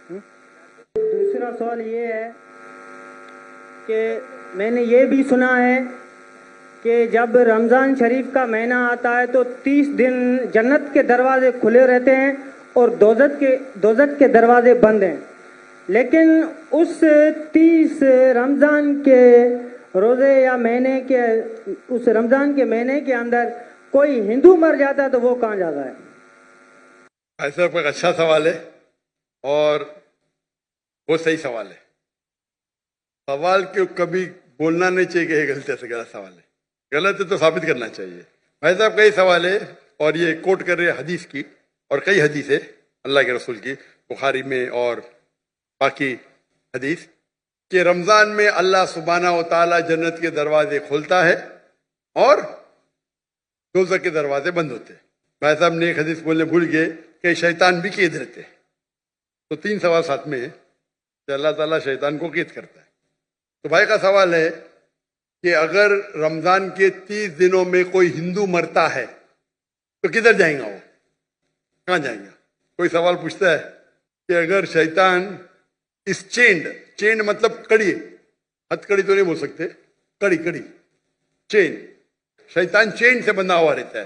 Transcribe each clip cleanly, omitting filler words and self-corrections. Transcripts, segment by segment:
دوسرا سوال یہ ہے کہ میں نے یہ بھی سنا ہے کہ جب رمضان شریف کا مہینہ آتا ہے تو 30 دن جنت کے دروازے کھلے رہتے ہیں اور دوزخ کے دروازے بند ہیں، لیکن اس 30 رمضان کے روزے یا مہینے کے اس رمضان کے مہینے کے اندر کوئی ہندو مر جاتا ہے تو وہ کہاں جاتا ہے؟ ایسا ایک اچھا سوال ہے اور وہ صحیح سوال ہے. سوال کو کبھی بولنا نہیں چاہیے کہ یہ غلط ہے، غلط سوال ہے، غلط ہے تو ثابت کرنا چاہیے. بھائی صاحب کا یہ سوال ہے اور یہ کوٹ کر رہے حدیث کی، اور کئی حدیث ہے اللہ کے رسول کی، بخاری میں اور باقی حدیث، کہ رمضان میں اللہ سبحانہ و تعالیٰ جنت کے دروازے کھولتا ہے اور دوزخ کے دروازے بند ہوتے ہیں. بھائی صاحب نے ایک حدیث بولنے بھول گئے کہ شیطان بھی قید رہتے ہیں. تو 3 سوال ساتھ میں ہے کہ اللہ تعالیٰ شیطان کو قید کرتا ہے. تو بھائی کا سوال ہے کہ اگر رمضان کے 30 دنوں میں کوئی ہندو مرتا ہے تو کدھر جائیں گا، وہ کہاں جائیں گا؟ کوئی سوال پوچھتا ہے کہ اگر شیطان اس چینڈ مطلب کڑی، ہتھ کڑی تو نہیں بول سکتے، کڑی چین، شیطان چین سے بندھا ہوا رہتا ہے.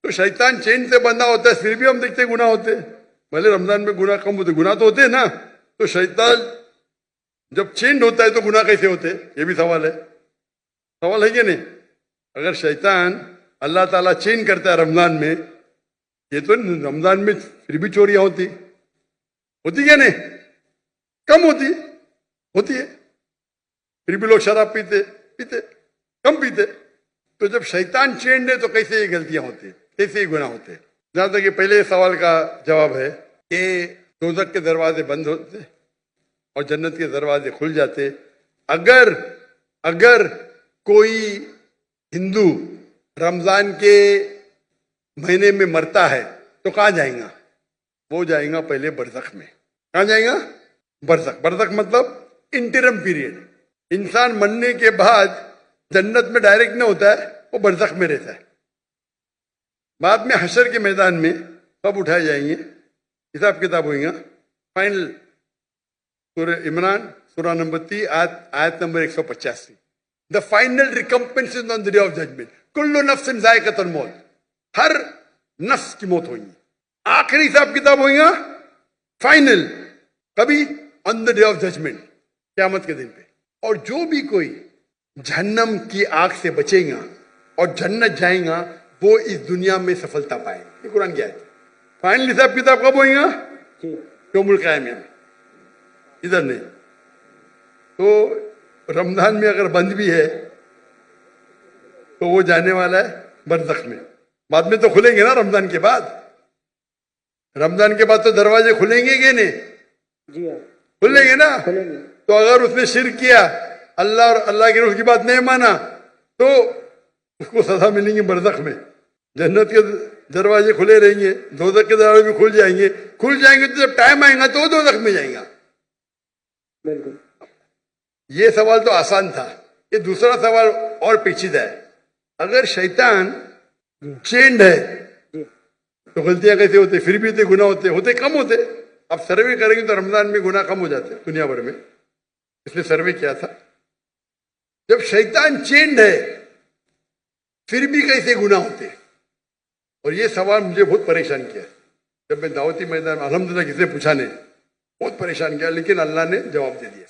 تو شیطان چین سے بندھا ہوتا ہے، پھر بھی ہم دیکھتے ہیں گناہ ہوتے ہیں. بھلے رمضان میں گناہ کم ہوتے، گناہ تو ہوتے ہیں نا. تو شیطان جب چینڈ ہوتا ہے تو گناہ کیسے ہوتے؟ یہ بھی سوال ہے کہ نہیں؟ اگر شیطان اللہ تعالیٰ چین کرتا ہے رمضان میں، یہ تو رمضان میں پھر بھی چوریاں ہوتی کیا نہیں؟ کم ہوتی ہے، پھر بھی لوگ شراب پیتے کم پیتے. تو جب شیطان چینڈ ہے تو کیسے یہ غلطیاں ہوتی، کیسے یہ گناہ ہوتے؟ جہاں تک کہ پہلے سوال کا جواب ہے کہ دوزخ کے دروازے بند ہوتے اور جنت کے دروازے کھل جاتے. اگر کوئی ہندو رمضان کے مہینے میں مرتا ہے تو کہاں جائیں گا؟ وہ جائیں گا پہلے برزخ میں. کہاں جائیں گا؟ برزخ مطلب انٹرم پیریڈ. انسان مرنے کے بعد جنت میں ڈائریکٹ نہیں ہوتا ہے، وہ برزخ میں رہتا ہے. بعد میں حشر کے میدان میں سب اٹھائے جائیں گے، حساب کتاب ہوئیں گا. فائنل سورہ عمران سورہ نمبر 3 آیت number 185. The final recompense is on the day of judgment. کل نفس ذائقۃ الموت، ہر نفس کی موت ہوگی. آخری حساب کتاب ہوئیں گا فائنل، کبھی آن دا ڈے آف ججمنٹ، قیامت کے دن پہ. اور جو بھی کوئی جہنم کی آگ سے بچے گا اور جنت جائیں گا وہ اس دنیا میں سفلتا پائیں گا. یہ قرآن کی آیت ہے. فائنل حساب کتاب کب ہوئیں گا؟ یوم القیامہ میں، ادھر نہیں. تو رمضان میں اگر بند بھی ہے تو وہ جانے والا ہے برزخ میں. بعد میں تو کھلیں گے نا رمضان کے بعد. رمضان کے بعد تو دروازے کھلیں گے کہ نہیں؟ جی ہاں کھلیں گے نا. کھلیں گے. تو اگر اس نے شرک کیا، اللہ اور اللہ کے رسول کی بات نہیں مانا، تو اس کو سزا ملیں گی برزخ میں. جنت کے دروازے کھلے رہیں گے، دوزخ کے دروازے بھی کھل جائیں گے تو جب ٹائم آئے گا تو وہ دوزخ میں جائیں گا. بالکل. یہ سوال تو آسان تھا. یہ دوسرا سوال اور پیچیدہ ہے. اگر شیطان چینڈ ہے تو غلطیاں کیسے ہوتے؟ پھر بھی گناہ ہوتے کم ہوتے. اب سروے کریں گے تو رمضان میں گناہ کم ہو جاتے دنیا بھر میں. اس نے سروے کیا تھا، جب شیطان چینڈ ہے پھر بھی کیسے گناہ ہوتے؟ اور یہ سوال مجھے بہت پریشان کیا. جب میں دعوتی میدان میں الحمدللہ کسی سے پوچھا نہیں، بہت پریشان کیا، لیکن اللہ نے جواب دے دیا.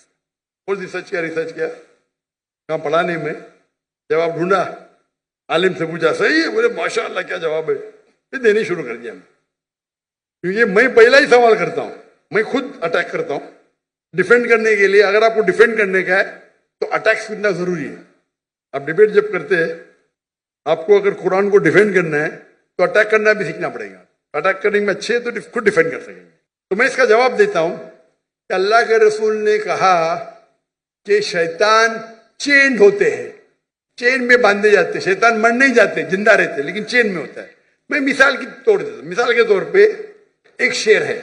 اور ریسرچ کیا کہاں پڑھا نہیں، میں جواب ڈھونڈا، عالم سے پوچھا، صحیح ہے؟ بولے ماشاء اللہ کیا جواب ہے. پھر دینے شروع کر دیا میں، کیونکہ میں پہلا ہی سوال کرتا ہوں، میں خود اٹیک کرتا ہوں ڈیفینڈ کرنے کے لیے. اگر آپ کو ڈیفینڈ کرنے کا ہے تو اٹیک سیکھنا ضروری ہے. آپ ڈیبیٹ جب کرتے ہیں، آپ کو اگر قرآن کو ڈیفینڈ کرنا ہے تو اٹیک کرنا بھی سیکھنا پڑے گا. اٹیک کرنے میں اچھے تو خود ڈیفینڈ کر سکیں گے. تو میں اس کا جواب دیتا ہوں کہ اللہ کے رسول نے کہا کہ شیطان چینڈ ہوتے ہیں، چین میں باندھے جاتے. شیطان مر نہیں جاتے، زندہ رہتے، لیکن چین میں ہوتا ہے. میں مثال کی توڑ دیتا ہوں. مثال کے طور پہ ایک شیر ہے،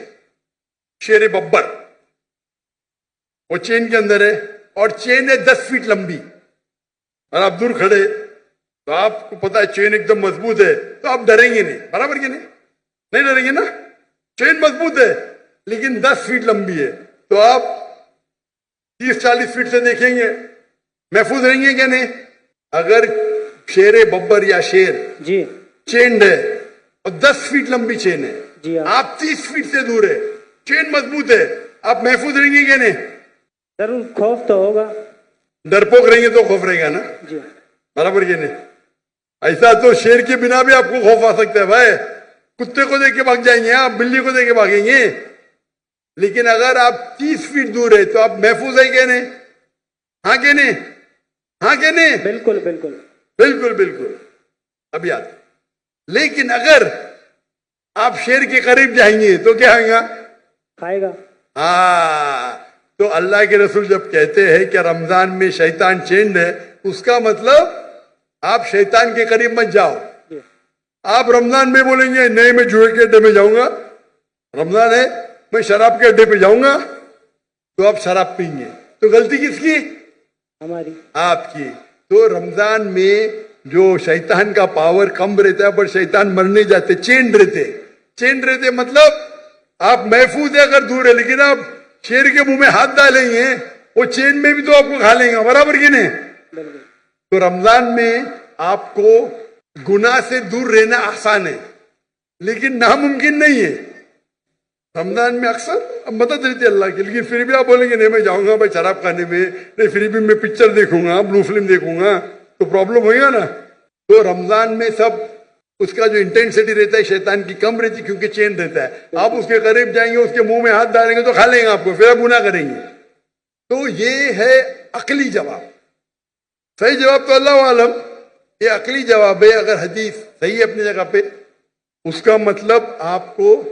شیر ببر، وہ چین کے اندر ہے اور چین ہے 10 فیٹ لمبی، اور آپ دور کھڑے تو آپ کو پتا ہے چین ایک دم مضبوط ہے تو آپ ڈریں گے نہیں. برابر کہ نہیں ڈریں گے نا؟ چین مضبوط ہے لیکن 10 فیٹ لمبی ہے. تو آپ 30-40 فٹ سے دیکھیں گے محفوظ رہیں گے کہ نہیں؟ اگر شیر ببر یا شیر جی چینڈ ہے اور 10 فٹ لمبی چین ہے، جی ہاں آپ 30 فٹ سے دور ہے، چین مضبوط ہے، آپ محفوظ رہیں گے کہ نہیں؟ ضرور خوف تو ہوگا. ڈرپوک رہیں گے تو خوف رہے گا نا، جی برابر کہ نہیں؟ ایسا تو شیر کے بنا بھی آپ کو خوف آ سکتا ہے بھائی، کتے کو دیکھ کے بھاگ جائیں گے، آپ بلی کو دیکھ کے بھاگیں گے. لیکن اگر آپ 30 فٹ دور ہے تو آپ محفوظ ہے کہ نہیں؟ ہاں کہ نہیں؟ ہاں کہ نہیں؟ بالکل بالکل. بالکل بالکل. اب یاد. لیکن اگر آپ شیر کے قریب جائیں گے تو کیا ہوگا؟ کھائے گا. ہاں. تو اللہ کے رسول جب کہتے ہیں کہ رمضان میں شیطان چینڈ ہے، اس کا مطلب آپ شیطان کے قریب مت جاؤ. آپ رمضان میں بولیں گے نہیں میں جوئے کے اڈے میں جاؤں گا، رمضان ہے میں شراب کے اڈے پہ جاؤں گا، تو آپ شراب پئیں گے. تو غلطی کس کی؟ ہماری. آپ کی. تو رمضان میں جو شیطان کا پاور کم رہتا ہے، پر شیطان مر نہیں جاتے، چینڈ رہتے. چینڈ رہتے مطلب آپ محفوظ ہے اگر دور ہے، لیکن آپ شیر کے منہ میں ہاتھ ڈالیں گے وہ چین میں بھی تو آپ کو کھا لیں گے، برابر کی نہیں؟ بالکل. تو رمضان میں آپ کو گناہ سے دور رہنا آسان ہے لیکن ناممکن نہیں ہے. رمضان میں اکثر مدد رہتی ہے اللہ کی، لیکن پھر بھی آپ بولیں گے نہیں میں جاؤں گا بھائی شراب کھانے میں، نہیں پھر بھی میں پکچر دیکھوں گا، بلو فلم دیکھوں گا، تو پرابلم ہوئے گا نا. تو رمضان میں سب اس کا جو انٹینسٹی رہتا ہے شیطان کی کم رہتی کیونکہ چین رہتا ہے. آپ اس کے قریب جائیں گے، اس کے منہ میں ہاتھ ڈالیں گے تو کھا لیں گے آپ کو، پھر آپ گناہ کریں گے. تو یہ ہے عقلی جواب. صحیح جواب تو اللہ عالم، یہ عقلی جواب ہے. اگر حدیث صحیح ہے اپنی جگہ پہ، اس کا مطلب آپ کو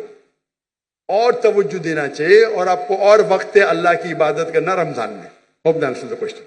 اور توجہ دینا چاہیے اور آپ کو اور وقت اللہ کی عبادت کرنا رمضان میں. Hope the answer the question.